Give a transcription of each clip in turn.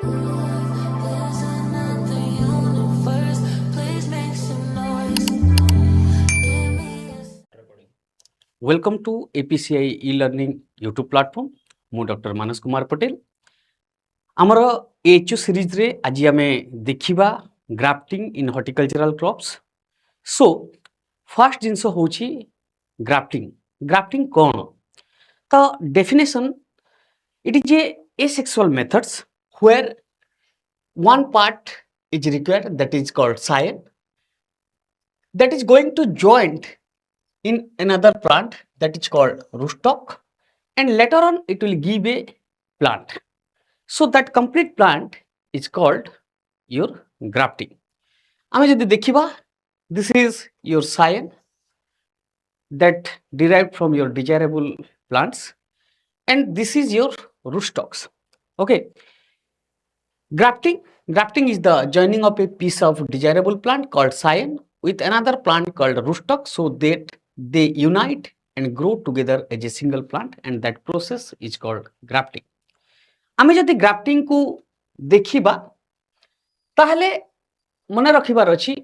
There's another universe. Please make some noise. Give me a Welcome to APCI e-learning YouTube platform. ମୁଁ doctor Manas Kumar Patel. ଆମର ଏଚୁ ସିରିଜରେ ଆଜି ଆମେ ଦେଖିବା grafting in horticultural crops. So first ଜିନିଷ ହେଉଛି ଗ୍ରାଫ୍ଟିଂ। ଗ୍ରାଫ୍ଟିଂ କ'ଣ? ତ definition, it is a asexual methods where one part is required, that is called scion, that is going to joint in another plant that is called rootstock, and later on it will give a plant. So that complete plant is called your grafting. আমি যদি দেখিবা, this is your scion that derived from your desirable plants, and this is your rootstocks. Okay, grafting is the joining of a piece of desirable plant called scion with another plant called rootstock, so that they unite and grow together as a single plant, and that process is called grafting. আমি যদি grafting কু দেখিবা তাহলে মনে রাখিবার ଅଛି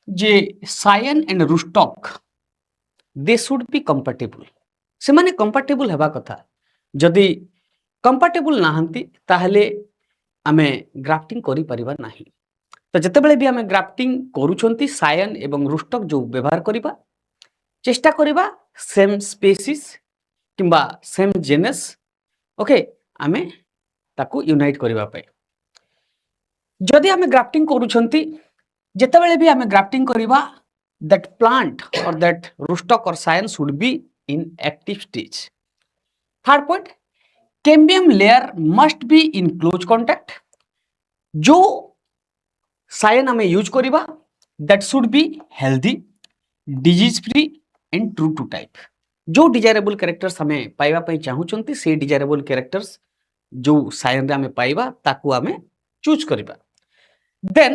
যে scion and rootstock they should be compatible. ସେମାନେ କମ୍ପାଟିବଲ ହେବା କଥା। ଯଦି କମ୍ପାଟିବଲ ନାହାନ୍ତି ତାହେଲେ ଆମେ ଗ୍ରାଫଟିଂ କରିପାରିବା ନାହିଁ। ତ ଯେତେବେଳେ ବି ଆମେ ଗ୍ରାଫଟିଂ କରୁଛନ୍ତି ସାୟାନ ଏବଂ ରୁଷ୍ଟକ ଯେଉଁ ବ୍ୟବହାର କରିବା, ଚେଷ୍ଟା କରିବା ସେମ୍ ସ୍ପେସିସ୍ କିମ୍ବା ସେମ୍ ଜେନେସ୍, ଓକେ, ଆମେ ତାକୁ ୟୁନାଇଟ୍ କରିବା ପାଇଁ। ଯଦି ଆମେ ଗ୍ରାଫଟିଂ କରୁଛନ୍ତି, ଯେତେବେଳେ ବି ଆମେ ଗ୍ରାଫଟିଂ କରିବା, that plant or that rootstock or scion should be in active stage. Third point, cambium layer must be in close contact. जो scion हमें यूज करिबा, that should be healthy, disease free and true to type. जो desirable characters हमें पाइबा पई चाहूचंती, से desirable characters जो scion रे हमें पाइबा ताकू हमें चूज करिबा। Then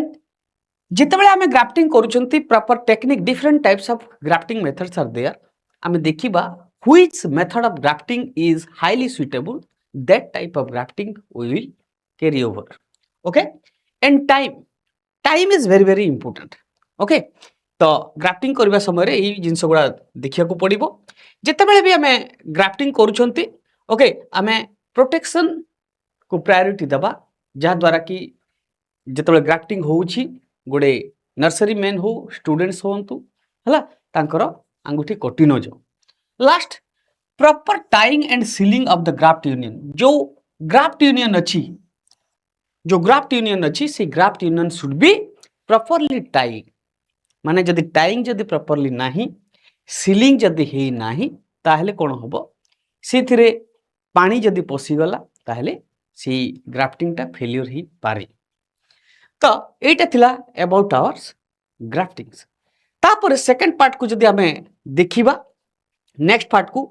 ଯେତେବେଳେ ଆମେ ଗ୍ରାଫଟିଂ କରୁଛନ୍ତି, proper technique, different types of grafting methods are there. ଆମେ ଦେଖିବା which method of grafting is highly suitable, that type of grafting we will carry over. Okay, and time is very very important. Okay, ତ grafting କରିବା ସମୟରେ ଏଇ ଜିନିଷ ଗୁଡ଼ା ଦେଖିବାକୁ ପଡ଼ିବ। ଯେତେବେଳେ ବି ଆମେ ଗ୍ରାଫଟିଂ କରୁଛନ୍ତି, ଓକେ, ଆମେ ପ୍ରୋଟେକ୍ସନକୁ ପ୍ରାୟୋରିଟି ଦେବା, ଯାହାଦ୍ୱାରା କି ଯେତେବେଳେ ଗ୍ରାଫଟିଂ ହେଉଛି गोटे नर्सरी मैन हो, स्टूडेंट्स हूँ है, तांकर आंगुठी कटि न जाओ। Last, proper tying and ceiling of the graft union. जो ग्राफ्ट यूनियन अच्छी से graft union should be properly tying. माने जदि टाइंग जदि प्रॉपरली नहीं, सीलिंग जदि हे नहीं, ताहले कोन होबो, सेथिरे पानी जदि पसिगला ताहले सी ग्राफ्टिंग टा फेलियर ही पारे। तो एटा थिला अबाउट आवर्स ग्राफ्टिंग्स। तापर सेकंड पार्ट को जदि हमें देखिबा, नेक्स्ट पार्ट को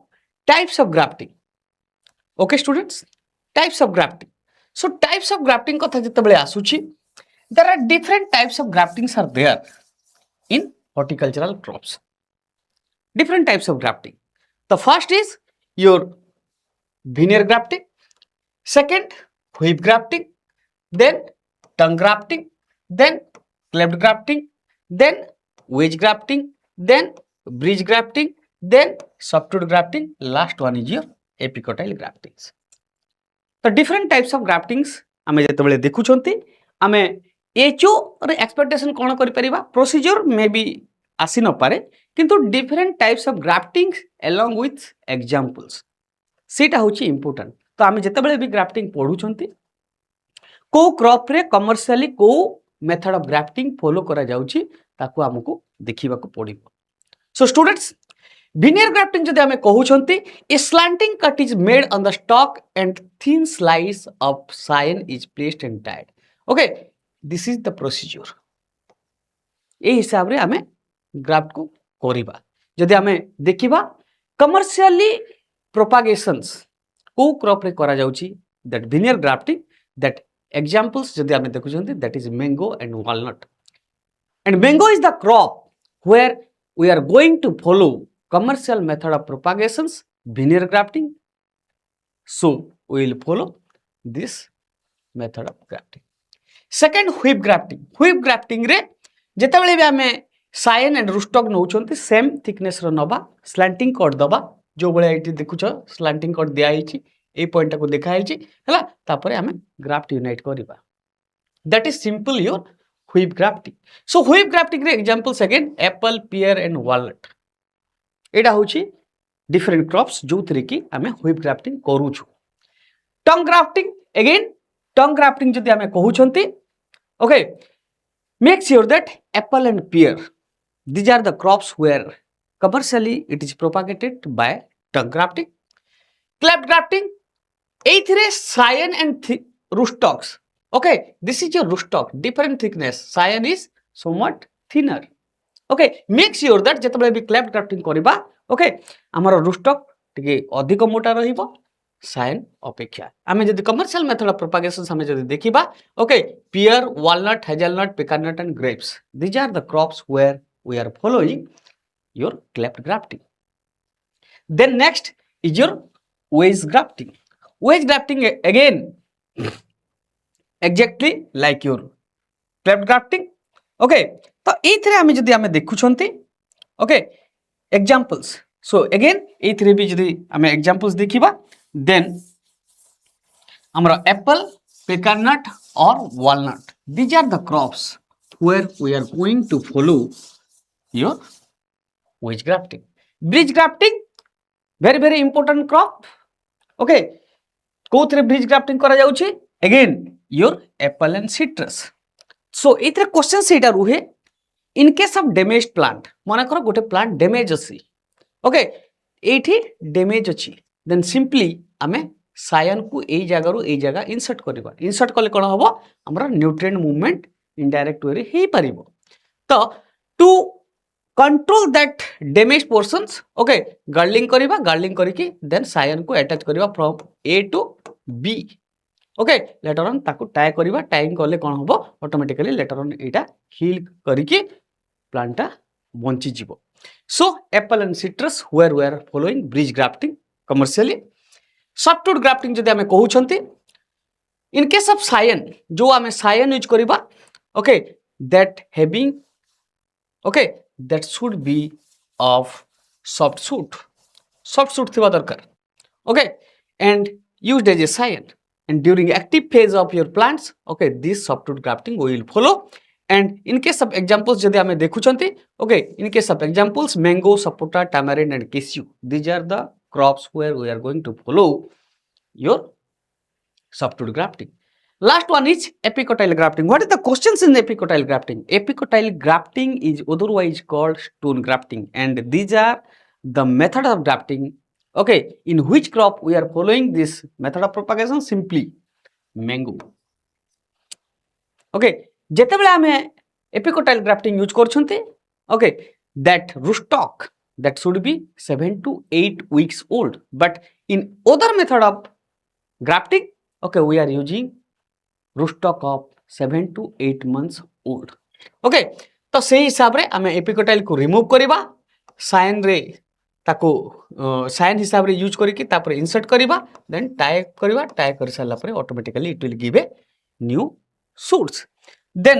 types of grafting. Okay students, types of grafting. So types of grafting कथा जतबेले आसुची, there are different types of graftings are there in horticultural crops. Different types of grafting. The first is your veneer grafting, second whip grafting, then tongue grafting, then cleft grafting, then wedge grafting, then bridge grafting, then softwood grafting, last one is your epicotyle graftings. तो different types of graftings आमे जेतेबेले देखुछंती, आमे HO रे expectation कोन करि परिबा, procedure may be आसी न पारे, किंतु different types of graftings along with examples सेटा होची इंपोर्टेंट। तो आमे जेतेबेले भी ग्राफ्टिंग पढुछंती, को क्रॉप रे कमर्शियली को मेथड ऑफ ग्राफ्टिंग फॉलो करा जाउची, ताकू हमकु देखिबा को पड़िबो। सो स्टूडेंट्स, veneer grafting जदि हमें कहउछंती, a slanting cut is made on the stalk and thin slice of scion is placed and tied. Okay, this is the procedure. ए हिसाब रे हमें ग्राफ्ट को करिबा। जदि हमें देखिबा कमर्शियली प्रोपागेशंस को क्रॉप रे करा जाउची, that veneer grafting, that examples जदि हमें देखुछंती, that is mango and walnut. And mango is the crop where we are going to follow commercial method of propagations, veneer grafting. So we will follow this method of grafting second whip grafting रे जेतेबेले भी आमे Sion and रुस्टॉक नउचंती same thickness रो नबा slanting cut दबा जो बळे eighty देखुछ slanting cut दिया हिची ए point को देखा हिची हला तापरे आमे ग्राफ्ट यूनाइट करिबा that is simple your whip grafting so whip grafting रे examples again apple pear and walnut एटा होची डिफरेंट क्रॉप्स जो थरे की आमे व्हिप ग्राफ्टिंग करूछु tongue grafting again tongue grafting जदि आमे कहूछंती okay make sure that apple and pear these are the crops where commercially it is propagated by tongue grafting cleft grafting एथिरे cyan and rootstocks okay this is your rootstock different thickness cyan is somewhat thinner okay make sure that जेतबे भी cleft grafting करिबा okay हमर rootstock टिके अधिक मोटा रहिबो sign अपेक्षा आमे जदि कमर्शियल मेथड ऑफ प्रोपागेशन हमें जदि देखिबा okay pear walnut hazelnut pecan nut and grapes these are the crops where we are following your cleft grafting then next is your wedge grafting again exactly like your cleft grafting okay तो एथिरे आमे जदि आमे देखुछंती okay examples so again एथिरे भी जदि आमे एग्जांपल्स देखिबा then amara apple pecanut or walnut these are the crops where we are going to follow your wedge grafting bridge grafting very important crop okay कोथरे bridge grafting करा जाउची again your apple and citrus so एथरे question सेटा रुहे in case of damaged plant माने करो गोटे plant damage अछि okay एठी damage अछि then simply आमे सायन को ए जगह रु ए जगह इंसर्ट करबा इंसर्ट कले कोन हबो हमरा न्यूट्रिएंट मूवमेंट इनडायरेक्ट वे रे हे परिबो तो to control that damage portions okay गार्लिंग करिकी देन सायन को अटैच करबा from A to B okay later on ताको टाई करबा टाइम कले कोन हबो ऑटोमेटिकली लेटर ऑन एटा हील करिकी प्लांटा बंची जिवो so apple and citrus where we are following bridge grafting commercially softwood grafting जदि आमे कहउछंती इन केस ऑफ सायन जो आमे सायन यूज करिबा okay that having okay that should be of soft थिबा दरकार okay and used as a scion and during active phase of your plants okay this softwood grafting we will follow and in case of examples jodi ame dekhuchanti okay in case of examples mango sapota tamarind and cashew these are the crops where we are going to follow your softwood grafting last one is epicotyle grafting what is the questions in epicotyle grafting is otherwise called stone grafting and these are the method of grafting okay in which crop we are following this method of propagation simply mango okay जेतेबेले आमे epicotyle grafting use करछंती okay that rootstock that should be 7 to 8 weeks old but in other method of grafting okay we are using rootstock of 7 to 8 months old okay तो से हिसाब रे आमे epicotyle को remove करिबा साइन रे ताको साइन हिसाब रे यूज करिकी तापर इंसर्ट करिबा देन टाई करिबा टाई कर साला परे automatically it will give a new shoots then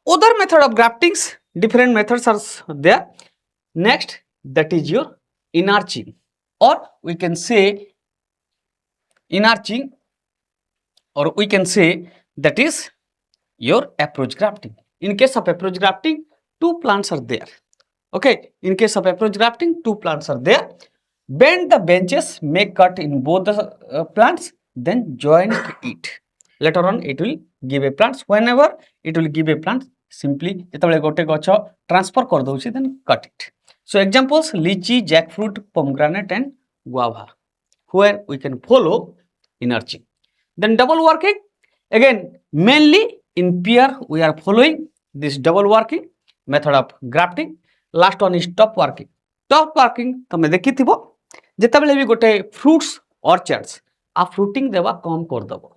other method of graftings different methods are there next that is your enarching or we can say enarching or we can say that is your approach grafting in case of approach grafting two plants are there okay in case of approach grafting two plants are there bend the branches make cut in both the plants then join it later on it will give a plants whenever it will give a plant simply जेतबेले गोटे गछ transfer कर दोछि then cut it so examples lychee jackfruit pomegranate and guava where we can follow enarching then double working again mainly in pear we are following this double working method of grafting last one is top working तमे देखिथिबो जेतबेले भी गोटे fruits orchards आ fruiting देवा कम कर दबो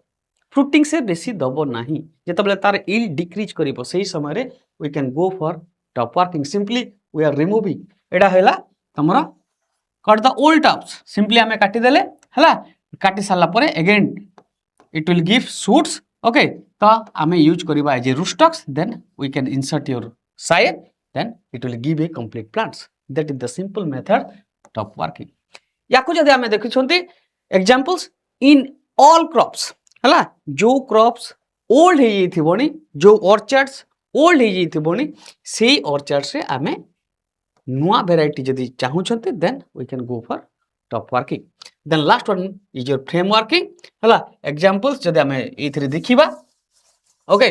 fruiting से बेसी दबो नाही जेतबेले तार यील्ड डिक्रीज करिवो सही समय रे we can go for top working simply we are removing एडा हैला तमरा cut the old tops simply हमें काटी देले हैला काटी साला परे again it will give shoots okay तो आम यूज करवा as a rootstocks then we can insert your scion then it will give a complete plants that is the simple method of working या जदि आम देखुं एग्जांपल्स इन ऑल क्रॉप्स है जो crops old हो जाइथबोनी जो ऑर्चर्ड्स ओल्ड हो जाइथबोनी से ऑर्चर्ड्स रे आमे नुआ वेराइटी जदि चाहूछंते then we can go for top working then last one is your frame working है एग्जांपल्स जदि आमे एथरे देखिबा ओके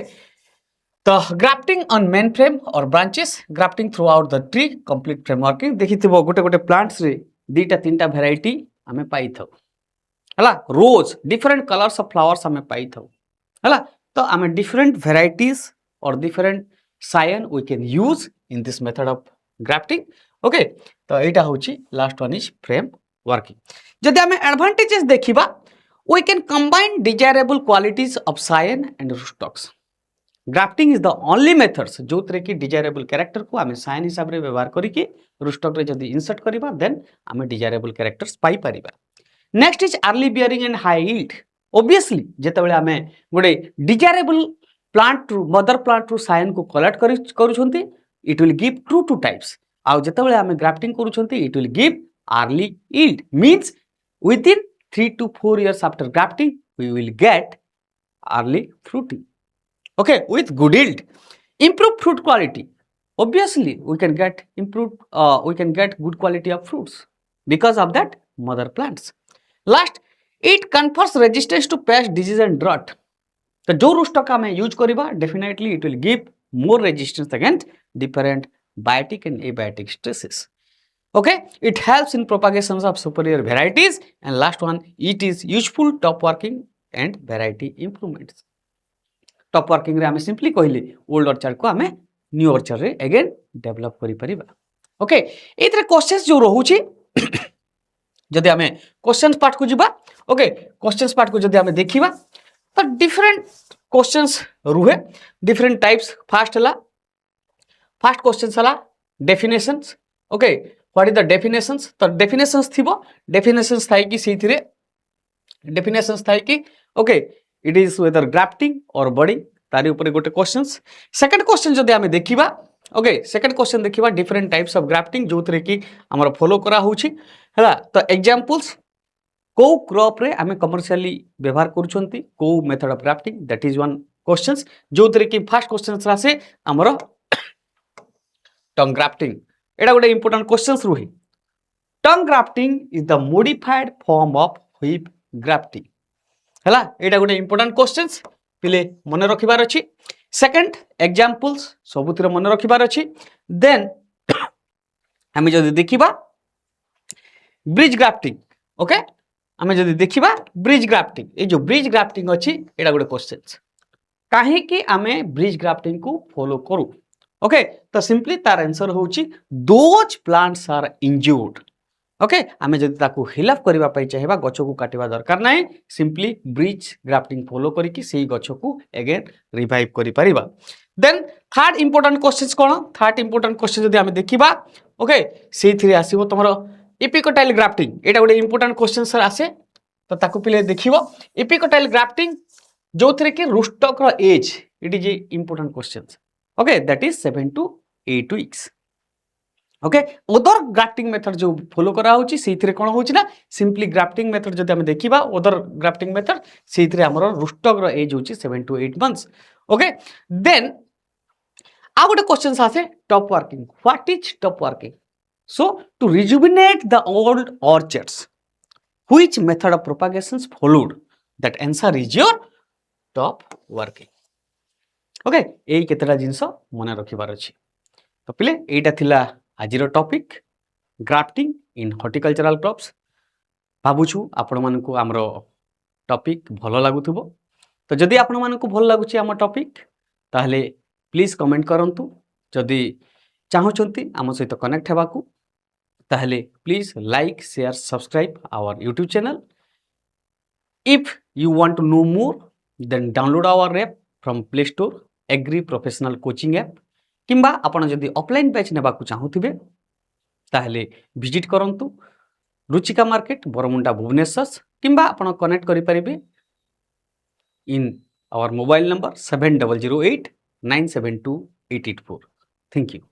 तो ग्राफ्टिंग ऑन मेन फ्रेम और branches grafting throughout the tree complete frame working देखिथिबो गोटे गोटे प्लांट्स रे दीटा तीनटा वेराइटी आमे पाई थाउ है rose different colours of flowers आमे पाई थाउ है तो आमे डिफरेंट वेराइटीज और different scion we can use in this method of grafting okay तो यहाँ हूँ last one is frame working जदि आमे एडवांटेजेस देखिबा we can combine desirable qualities of scion and rootstocks grafting is the only methods जो थरे कि desirable character को आमे साइन हिसाब रे व्यवहार करिके रूस्टॉक रे जदि इंसर्ट करिबा देन आमे डिजायरेबल कैरेक्टर्स पाई परिबा next is early bearing and high yield obviously जेतेबेले आमे गोटे डिजायरेबल प्लांट रु मदर प्लांट रु साइन को कलेक्ट करूछंती it will give two types आउ जेतेबेले आमे ग्राफ्टिंग करूछंती it will give early yield means within 3 to 4 years after grafting we will get early fruiting okay with good yield improved fruit quality obviously we can get good quality of fruits because of that mother plants last it confers resistance to pest disease and drought तो जो rootstock हमें use करिबा definitely it will give more resistance against different biotic and abiotic stresses okay it helps in propagation of superior varieties and last one it is useful top working and variety improvements top working रे हमें simply कहले old orchard को हमें new orchard रे again develop करि परिबा okay एथरे questions जो रहउची जदि हमें क्वेश्चंस पार्ट को जिबा ओके क्वेश्चंस पार्ट को जदि हमें देखिबा तो डिफरेंट क्वेश्चंस रुहे डिफरेंट टाइप्स फर्स्ट क्वेश्चंस हला definitions okay what is the definitions तो डेफिनेशंस थिबो डेफिनेशंस थाई कि सेथिरे डेफिनेशंस थाई कि okay it is whether grafting और बडिंग तारी ऊपर गोटे क्वेश्चंस सेकंड क्वेश्चन जदि हमें देखिबा ओके सेकंड क्वेश्चन देखिबा डिफरेंट टाइप्स ऑफ ग्राफ्टिंग जोथरे कि हमर फॉलो करा होउची हला तो एग्जांपल्स को क्रॉप रे हमें कमर्शियली व्यवहार करूछंती को method of grafting that is one questions जोथरे कि फर्स्ट क्वेश्चंस रासे हमर टंग ग्राफ्टिंग एटा गोटे इंपोर्टेंट क्वेश्चंस रुही tongue grafting is the modified form of whip grafting हला एटा गोटे इंपोर्टेंट क्वेश्चंस पिले मन रखिबार अछि सेकंड एग्जांपल्स सबुतिर मन रखिबार अछि देन हमें जदि देखिबा ब्रिज ग्राफ्टिंग ओके हमें जदि देखिबा ब्रिज ग्राफ्टिंग ए जो ब्रिज ग्राफ्टिंग अछि एटा गोटे क्वेश्चंस काहे कि हमें ब्रिज ग्राफ्टिंग को फॉलो करू ओके तो सिंपली तार आंसर होची those plants are injured okay आमे जदि ताकू हिलाफ करबा पई चाहेबा गछ को काटिबा दरकार नाही सिंपली ब्रिज ग्राफ्टिंग फॉलो करिकि सेही गछ को अगेन रिवाइव करि परिबा देन थर्ड इंपोर्टेंट क्वेश्चंस कोन थर्ड इंपोर्टेंट क्वेश्चन जदि आमे देखिबा ओके सेथिरे आसीबो तमरो एपिकोटाइल ग्राफ्टिंग एटा गोटे इंपोर्टेंट क्वेश्चन सर आसे तो ताकू पिले देखिबो एपिकोटाइल ग्राफ्टिंग जोथरे कि रूस्टॉक रो as it is a important questions okay that is 7 to 8 weeks okay other grafting method जो follow करा होची सेथिरे कोन होची ना सिंपली grafting method जदि हम देखिबा other grafting method सेथिरे हमर रूस्टॉक रो एज होची 7 to 8 months okay then आ गोटे क्वेश्चन आसे top working what is top working so to rejuvenate the old orchards which method of propagation followed that answer is your top working okay एई केतरा जिंस मन रखिबार अछि तो पिले एटा थिला आजिरो topic grafting in horticultural crops भाबुछु आपण मानकु हमरो टॉपिक भलो लागुथबो तो जदि आपण मानकु भलो लागुछि हमर टॉपिक ताहले प्लीज कमेंट करंतु जदि चाहउछंती हम सहित कनेक्ट हेबाकू ताहले please like share subscribe our YouTube channel if you want to know more then download our app from Play Store agri professional coaching app किंबा आपण जदि ऑफलाइन बैच नेबाकू चाहूथिबे ताहले विजिट करंतु रुचिका मार्केट बरमुंडा भुवनेश्वर किंबा आपण कनेक्ट करि परिबे इन Our mobile number 7008 972 884. Thank you.